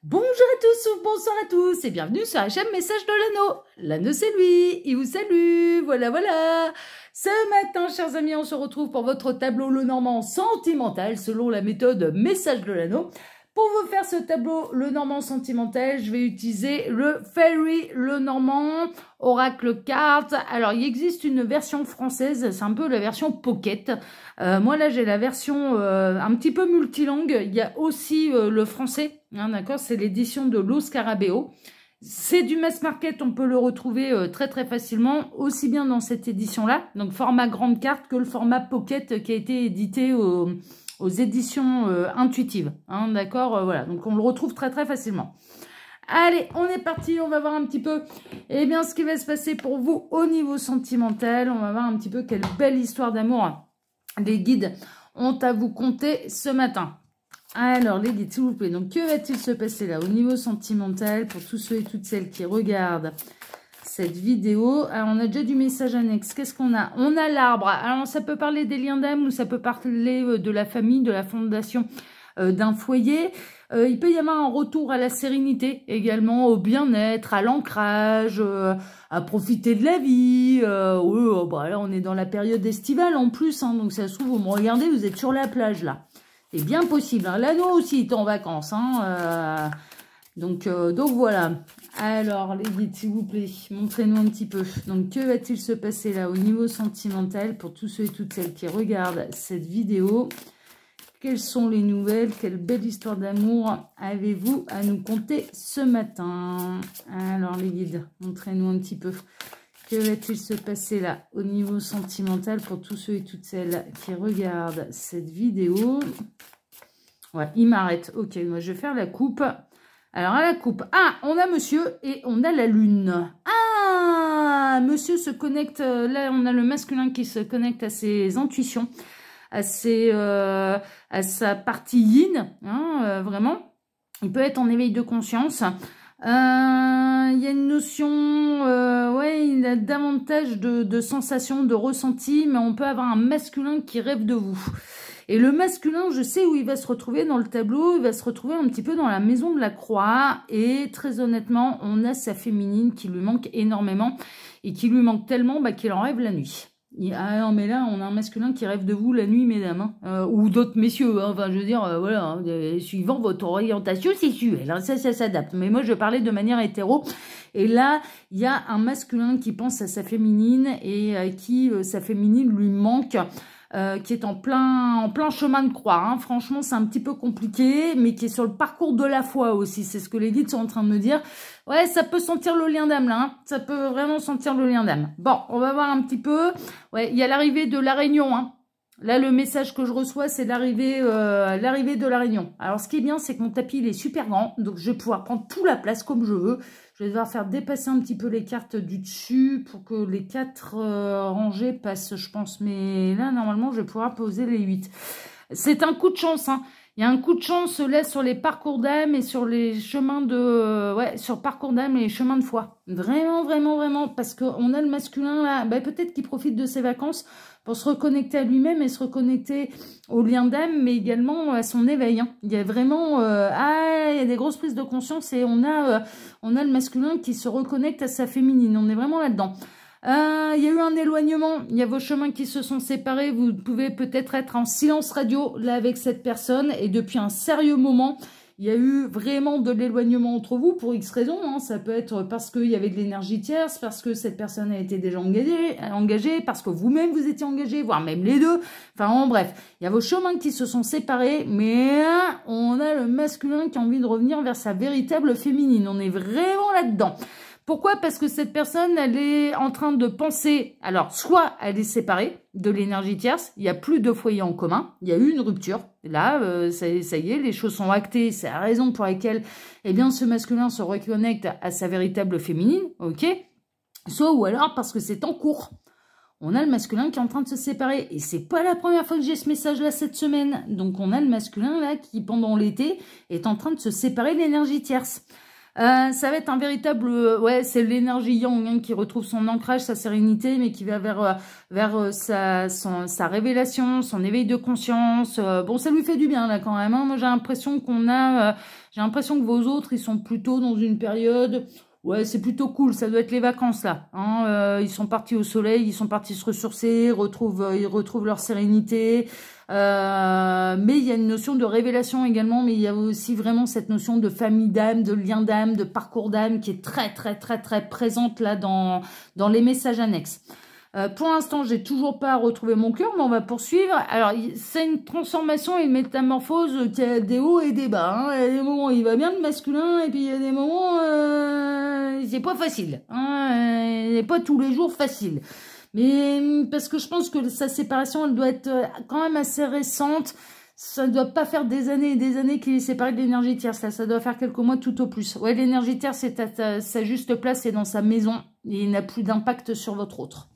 Bonjour à tous ou bonsoir à tous et bienvenue sur la chaîne Message de l'Anneau. L'anneau c'est lui, il vous salue, voilà. Ce matin, chers amis, on se retrouve pour votre tableau Lenormand sentimental selon la méthode Message de l'Anneau. Pour vous faire ce tableau Lenormand sentimental, je vais utiliser le Fairy Lenormand Oracle Cards. Alors, il existe une version française, c'est un peu la version Pocket. Moi, là, j'ai la version un petit peu multilangue. Il y a aussi le français, hein, d'accord? C'est l'édition de Lo Scarabeo. C'est du mass market, on peut le retrouver très facilement, aussi bien dans cette édition-là, donc format grande carte, que le format Pocket qui a été édité aux éditions intuitives, hein, d'accord, voilà, donc on le retrouve très facilement. Allez, on est parti, on va voir un petit peu bien ce qui va se passer pour vous au niveau sentimental. On va voir un petit peu quelle belle histoire d'amour les guides ont à vous conter ce matin. Alors, les guides, s'il vous plaît, donc que va-t-il se passer là au niveau sentimental pour tous ceux et toutes celles qui regardent cette vidéo? Alors, on a déjà du message annexe. Qu'est-ce qu'on a? On a l'arbre. Alors, ça peut parler des liens d'âme ou ça peut parler de la famille, de la fondation d'un foyer. Il peut y avoir un retour à la sérénité également, au bien-être, à l'ancrage, à profiter de la vie. Bah là, on est dans la période estivale en plus, hein, donc ça se trouve, vous me regardez, vous êtes sur la plage là. C'est bien possible. Hein. L'anneau aussi est en vacances. Hein, donc voilà. Alors, les guides, s'il vous plaît, montrez-nous un petit peu. Donc, que va-t-il se passer là au niveau sentimental pour tous ceux et toutes celles qui regardent cette vidéo? Quelles sont les nouvelles? Quelle belle histoire d'amour avez-vous à nous conter ce matin? Alors, les guides, montrez-nous un petit peu. Que va-t-il se passer là au niveau sentimental pour tous ceux et toutes celles qui regardent cette vidéo? Ouais, il m'arrête. Ok, moi je vais faire la coupe. Alors à la coupe, on a monsieur et on a la lune. Ah, monsieur se connecte, là on a le masculin qui se connecte à ses intuitions, à sa partie yin, hein, vraiment. Il peut être en éveil de conscience. Il y a une notion, il a davantage de sensations, de ressentis, mais on peut avoir un masculin qui rêve de vous. Et le masculin, je sais où il va se retrouver dans le tableau, il va se retrouver un petit peu dans la maison de la croix, et très honnêtement, on a sa féminine qui lui manque énormément, et qui lui manque tellement qu'il en rêve la nuit. Ah non, mais là, on a un masculin qui rêve de vous la nuit, mesdames, hein, ou d'autres messieurs, hein, enfin, je veux dire, voilà, hein, suivant votre orientation sexuelle, hein, ça s'adapte. Mais moi, je parlais de manière hétéro, et là, il y a un masculin qui pense à sa féminine, et à qui sa féminine lui manque, qui est en plein chemin de croix, hein. Franchement, c'est un petit peu compliqué, mais qui est sur le parcours de la foi aussi, c'est ce que les guides sont en train de me dire. Ouais, ça peut sentir le lien d'âme, là, hein. Ça peut vraiment sentir le lien d'âme. Bon, on va voir un petit peu. Ouais, il y a l'arrivée de la réunion, hein. Là, le message que je reçois, c'est l'arrivée de la réunion. Alors, ce qui est bien, c'est que mon tapis, il est super grand, donc je vais pouvoir prendre toute la place comme je veux. Je vais devoir faire dépasser un petit peu les cartes du dessus pour que les 4 rangées passent, je pense. Mais là, normalement, je vais pouvoir poser les 8. C'est un coup de chance, hein. Il y a un coup de chance là sur les parcours d'âme et sur les chemins de... sur parcours d'âme et les chemins de foi. Vraiment, parce qu'on a le masculin là, peut-être qu'il profite de ses vacances pour se reconnecter à lui-même et se reconnecter au lien d'âme, mais également à son éveil. Hein. Il y a vraiment... il y a des grosses prises de conscience et on a le masculin qui se reconnecte à sa féminine. On est vraiment là-dedans. Il y a eu un éloignement, il y a vos chemins qui se sont séparés, vous pouvez peut-être être en silence radio là avec cette personne et depuis un sérieux moment, il y a eu vraiment de l'éloignement entre vous pour X raisons, hein. Ça peut être parce qu'il y avait de l'énergie tierce, parce que cette personne a été déjà engagée, parce que vous-même vous étiez engagé, voire même les deux, enfin en bref, il y a vos chemins qui se sont séparés, mais on a le masculin qui a envie de revenir vers sa véritable féminine, on est vraiment là-dedans. Pourquoi? Parce que cette personne, elle est en train de penser... Alors, soit elle est séparée de l'énergie tierce, il n'y a plus de foyer en commun, il y a eu une rupture. Là, ça y est, les choses sont actées, c'est la raison pour laquelle ce masculin se reconnecte à sa véritable féminine, ok? Soit ou alors parce que c'est en cours. On a le masculin qui est en train de se séparer. Et c'est pas la première fois que j'ai ce message-là cette semaine. Donc, on a le masculin là qui, pendant l'été, est en train de se séparer de l'énergie tierce. Ça va être un véritable... ouais, c'est l'énergie yang hein, qui retrouve son ancrage, sa sérénité, mais qui va vers sa révélation, son éveil de conscience. Bon, ça lui fait du bien, là, quand même. Hein. Moi, j'ai l'impression j'ai l'impression que vos autres, ils sont plutôt dans une période... Ouais, c'est plutôt cool, ça doit être les vacances, là. Hein. Ils sont partis au soleil, ils sont partis se ressourcer, ils retrouvent leur sérénité... mais il y a une notion de révélation également, mais il y a aussi vraiment cette notion de famille d'âme, de lien d'âme, de parcours d'âme qui est très très très très présente là dans les messages annexes. Pour l'instant, j'ai toujours pas retrouvé mon cœur, mais on va poursuivre. Alors, c'est une transformation et une métamorphose qui a des hauts et des bas. Hein. Il y a des moments où il va bien le masculin, et puis il y a des moments c'est pas facile. Hein. C'est pas tous les jours facile. Mais parce que je pense que sa séparation, elle doit être quand même assez récente. Ça ne doit pas faire des années et des années qu'il est séparé de l'énergie tierce. Là, ça doit faire quelques mois tout au plus. Ouais, l'énergie tierce, c'est à sa juste place, c'est dans sa maison. Et il n'a plus d'impact sur votre autre.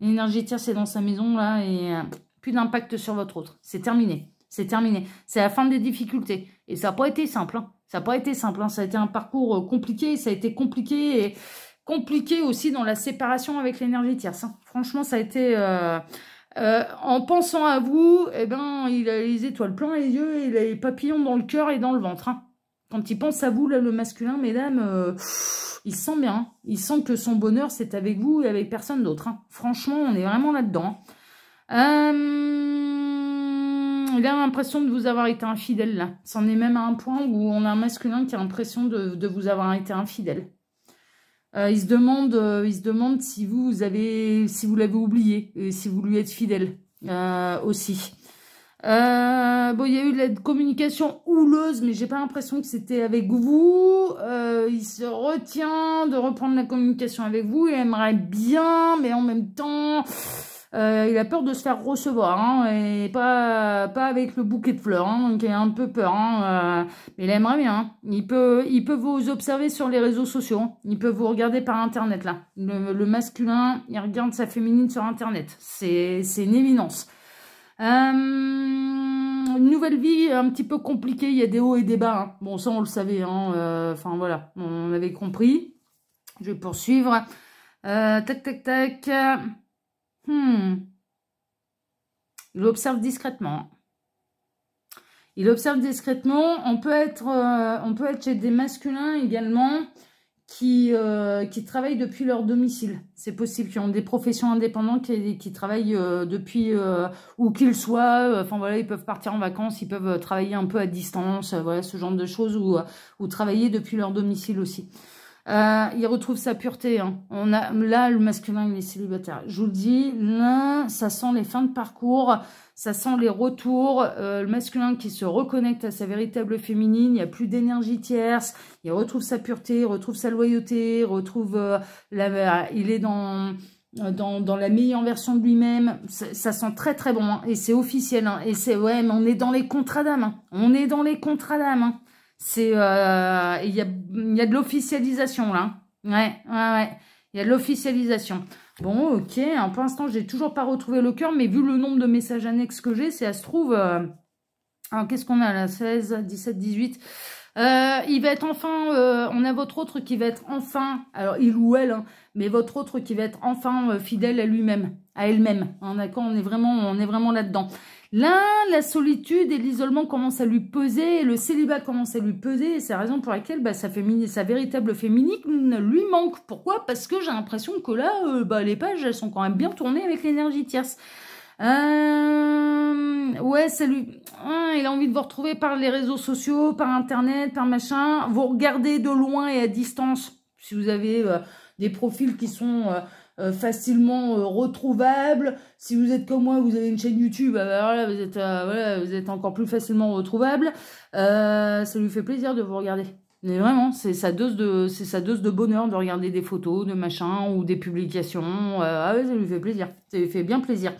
L'énergie tierce, c'est dans sa maison, là, et plus d'impact sur votre autre. C'est terminé. C'est terminé. C'est la fin des difficultés. Et ça n'a pas été simple. Hein. Ça n'a pas été simple. Hein. Ça a été un parcours compliqué. Ça a été compliqué et... compliqué aussi dans la séparation avec l'énergie tierce. Hein. Franchement, ça a été... en pensant à vous, eh ben, il a les étoiles plein les yeux, et il a les papillons dans le cœur et dans le ventre. Hein. Quand il pense à vous, là, le masculin, mesdames, il se sent bien. Hein. Il sent que son bonheur, c'est avec vous et avec personne d'autre. Hein. Franchement, on est vraiment là-dedans. Hein. Il a l'impression de vous avoir été infidèle, là. C'en est même à un point où on a un masculin qui a l'impression de vous avoir été infidèle. Il se demande si vous l'avez oublié et si vous lui êtes fidèle aussi. Bon, il y a eu de la communication houleuse, mais j'ai pas l'impression que c'était avec vous. Il se retient de reprendre la communication avec vous. Il aimerait bien, mais en même temps, il a peur de se faire recevoir, hein, et pas avec le bouquet de fleurs, hein, donc il a un peu peur, hein, mais il aimerait bien. Hein. Il peut vous observer sur les réseaux sociaux, hein. Il peut vous regarder par internet là. Le masculin, il regarde sa féminine sur internet, c'est une évidence. Une nouvelle vie un petit peu compliquée, il y a des hauts et des bas. Hein. Bon, ça on le savait, hein, enfin voilà, on avait compris. Je vais poursuivre. Tac tac tac. Il observe discrètement. Il observe discrètement. On peut être chez des masculins également qui travaillent depuis leur domicile. C'est possible, qui ont des professions indépendantes, qui travaillent depuis où qu'ils soient. Enfin voilà, ils peuvent partir en vacances, ils peuvent travailler un peu à distance. Voilà, ce genre de choses ou travailler depuis leur domicile aussi. Il retrouve sa pureté. Hein. Là, le masculin, il est célibataire. Je vous le dis, là, ça sent les fins de parcours, ça sent les retours. Le masculin qui se reconnecte à sa véritable féminine, il n'y a plus d'énergie tierce, il retrouve sa pureté, il retrouve sa loyauté, il est dans la meilleure version de lui-même. Ça sent très très bon, hein. Et c'est officiel. Hein. Et ouais, mais on est dans les contrats d'âme. Hein. On est dans les contrats d'âme. Hein. Il y a de l'officialisation là. Ouais. Il y a de l'officialisation. Bon, ok. Alors, pour l'instant, j'ai toujours pas retrouvé le cœur, mais vu le nombre de messages annexes que j'ai, ça se trouve... alors, qu'est-ce qu'on a là? 16, 17, 18. Il va être enfin... on a votre autre qui va être enfin... Alors, il ou elle, hein, mais votre autre qui va être enfin fidèle à lui-même, à elle-même. Hein, d'accord, on est vraiment là-dedans. Là, la solitude et l'isolement commencent à lui peser, et le célibat commence à lui peser, et c'est la raison pour laquelle sa véritable féminine lui manque. Pourquoi? Parce que j'ai l'impression que là, les pages, elles sont quand même bien tournées avec l'énergie tierce. Ouais, ça lui... il a envie de vous retrouver par les réseaux sociaux, par internet, par machin. Vous regardez de loin et à distance, si vous avez des profils qui sont... facilement retrouvables. Si vous êtes comme moi, vous avez une chaîne YouTube, voilà, vous êtes encore plus facilement retrouvable. Ça lui fait plaisir de vous regarder. Mais vraiment, c'est sa dose de bonheur de regarder des photos, de machin, ou des publications. Ah ouais, ça lui fait plaisir. Ça lui fait bien plaisir.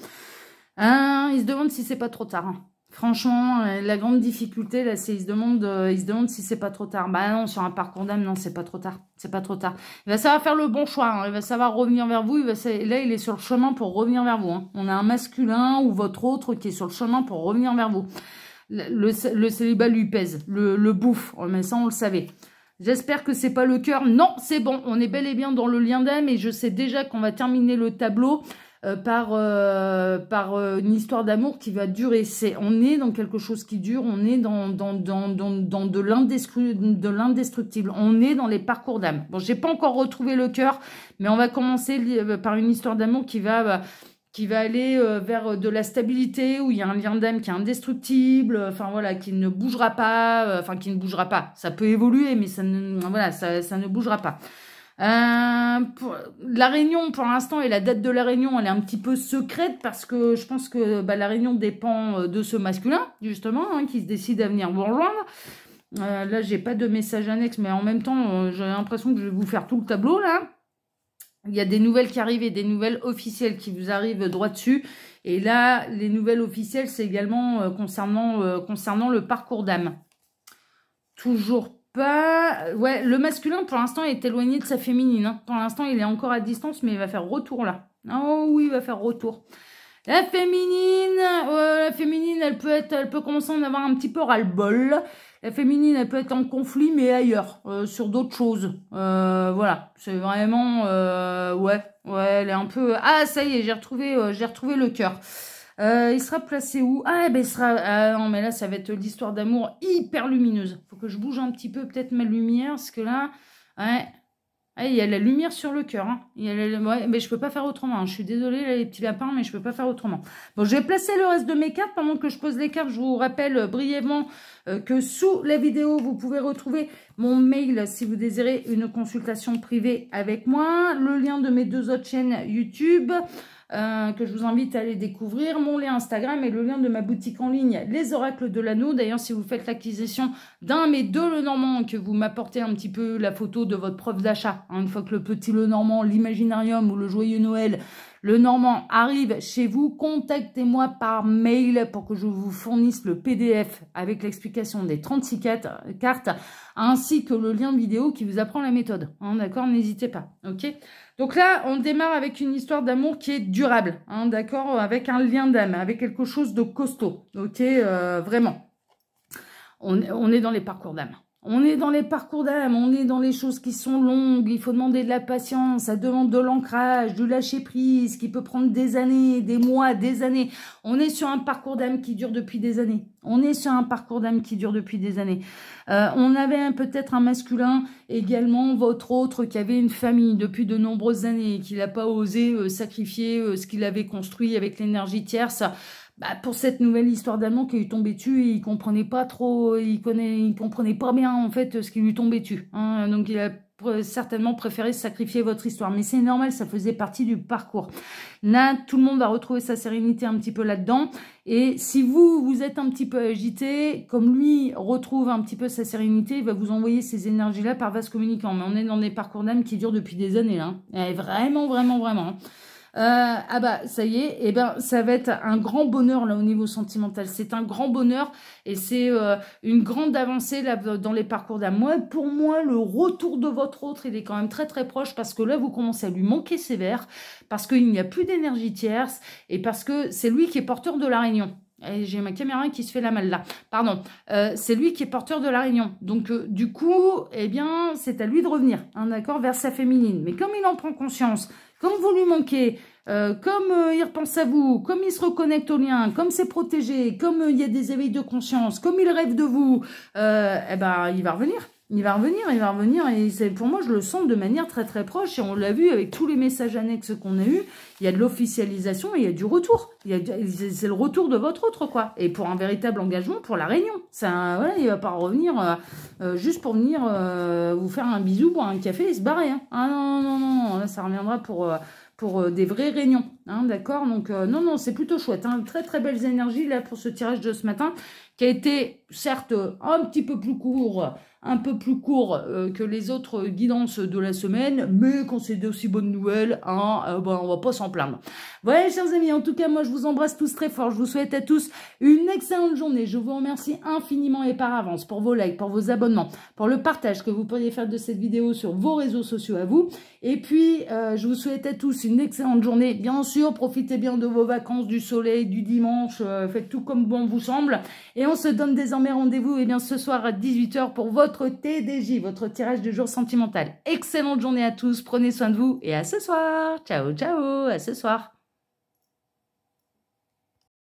Il se demande si c'est pas trop tard. Hein. Franchement, la grande difficulté, là, c'est il se demande si c'est pas trop tard. Bah non, sur un parcours d'âme, non, c'est pas trop tard. C'est pas trop tard. Il va savoir faire le bon choix. Hein. Il va savoir revenir vers vous. Là, il est sur le chemin pour revenir vers vous. Hein. On a un masculin ou votre autre qui est sur le chemin pour revenir vers vous. Le célibat lui pèse. Le bouffe. Mais ça, on le savait. J'espère que c'est pas le cœur. Non, c'est bon. On est bel et bien dans le lien d'âme et je sais déjà qu'on va terminer le tableau par une histoire d'amour qui va durer. On est dans quelque chose qui dure. On est dans de l'indestructible. On est dans les parcours d'âme. Bon, j'ai pas encore retrouvé le cœur, mais on va commencer par une histoire d'amour qui va aller vers de la stabilité, où il y a un lien d'âme qui est indestructible, enfin voilà, qui ne bougera pas, qui ne bougera pas. Ça peut évoluer, mais ça ne bougera pas. La réunion, pour l'instant, et la date de la réunion, elle est un petit peu secrète, parce que je pense que la réunion dépend de ce masculin, justement, qui se décide à venir vous rejoindre. Là, j'ai pas de message annexe, mais en même temps, j'ai l'impression que je vais vous faire tout le tableau, là. Il y a des nouvelles qui arrivent et des nouvelles officielles qui vous arrivent droit dessus. Et là, les nouvelles officielles, c'est également concernant le parcours d'âme. Toujours pas... Ouais, le masculin, pour l'instant, est éloigné de sa féminine. Hein. Pour l'instant, il est encore à distance, mais il va faire retour, là. Oh oui, il va faire retour. La féminine, elle peut commencer à en avoir un petit peu ras-le-bol. La féminine, elle peut être en conflit, mais ailleurs, sur d'autres choses. Voilà, c'est vraiment, ouais, elle est un peu. Ah, ça y est, j'ai retrouvé le cœur. Il sera placé où? Ah, ben il sera. Ah, non, mais là, ça va être l'histoire d'amour hyper lumineuse. Faut que je bouge un petit peu, peut-être ma lumière, parce que là, ouais. Ah, il y a la lumière sur le cœur. Hein. Ouais, mais je peux pas faire autrement. Hein. Je suis désolée, là, les petits lapins, mais je peux pas faire autrement. Bon, je vais placer le reste de mes cartes. Pendant que je pose les cartes, je vous rappelle brièvement que sous la vidéo, vous pouvez retrouver mon mail si vous désirez une consultation privée avec moi. Le lien de mes 2 autres chaînes YouTube. Que je vous invite à aller découvrir, mon lien Instagram et le lien de ma boutique en ligne, Les Oracles de l'Anneau. D'ailleurs, si vous faites l'acquisition d'un mais 2 Lenormand, que vous m'apportez un petit peu la photo de votre preuve d'achat, hein, une fois que le petit Lenormand, l'Imaginarium ou le Joyeux Noël, Lenormand arrive chez vous, contactez-moi par mail pour que je vous fournisse le PDF avec l'explication des 36 cartes, ainsi que le lien vidéo qui vous apprend la méthode. Hein, d'accord, n'hésitez pas, ok. Donc là, on démarre avec une histoire d'amour qui est durable, hein, d'accord, avec un lien d'âme, avec quelque chose de costaud, ok, vraiment. On est dans les parcours d'âme. On est dans les parcours d'âme, on est dans les choses qui sont longues, il faut demander de la patience, ça demande de l'ancrage, du lâcher-prise, qui peut prendre des années, des mois, des années. On est sur un parcours d'âme qui dure depuis des années. On est sur un parcours d'âme qui dure depuis des années. On avait peut-être un masculin, également votre autre, qui avait une famille depuis de nombreuses années, qui n'a pas osé sacrifier ce qu'il avait construit avec l'énergie tierce. Pour cette nouvelle histoire d'amour qui lui tombait dessus, il comprenait pas trop, il comprenait pas bien en fait ce qui lui tombait dessus. Hein, donc il a certainement préféré sacrifier votre histoire. Mais c'est normal, ça faisait partie du parcours. Là, tout le monde va retrouver sa sérénité un petit peu là-dedans. Et si vous êtes un petit peu agité, comme lui retrouve un petit peu sa sérénité, il va vous envoyer ces énergies-là par vase communicant. Mais on est dans des parcours d'âme qui durent depuis des années. Hein. Et vraiment, vraiment, vraiment. Ça y est, ça va être un grand bonheur là au niveau sentimental. C'est un grand bonheur et c'est une grande avancée là dans les parcours d'âme. Pour moi, le retour de votre autre, il est quand même très très proche parce que là, vous commencez à lui manquer sévère, parce qu'il n'y a plus d'énergie tierce et parce que c'est lui qui est porteur de la réunion. J'ai ma caméra qui se fait la malle là. Pardon. C'est lui qui est porteur de la réunion. Donc, du coup, c'est à lui de revenir, hein, d'accord, vers sa féminine. Mais comme il en prend conscience, comme vous lui manquez, comme il repense à vous, comme il se reconnecte au lien, comme c'est protégé, comme il y a des éveils de conscience, comme il rêve de vous, il va revenir. Il va revenir et pour moi, je le sens de manière très très proche et on l'a vu avec tous les messages annexes qu'on a eus, il y a de l'officialisation et il y a du retour. C'est le retour de votre autre, quoi. Et pour un véritable engagement pour la réunion. Voilà, il va pas revenir juste pour venir vous faire un bisou, boire un café et se barrer. Hein. Ah non, là ça reviendra pour des vraies réunions, hein, d'accord. Donc non, c'est plutôt chouette, hein, très très belles énergies là pour ce tirage de ce matin, qui a été certes un petit peu plus court, que les autres guidances de la semaine, mais quand c'est d'aussi bonnes nouvelles, hein, on va pas s'en plaindre. Voilà, chers amis, en tout cas, moi je vous embrasse tous très fort, je vous souhaite à tous une excellente journée, je vous remercie infiniment et par avance pour vos likes, pour vos abonnements, pour le partage que vous pourriez faire de cette vidéo sur vos réseaux sociaux à vous, et puis je vous souhaite à tous une excellente journée, bien sûr. sûr, profitez bien de vos vacances, du soleil, du dimanche, faites tout comme bon vous semble. Et on se donne désormais rendez-vous ce soir à 18 h pour votre TDJ, votre tirage du jour sentimental. Excellente journée à tous, prenez soin de vous et à ce soir. Ciao, ciao, à ce soir.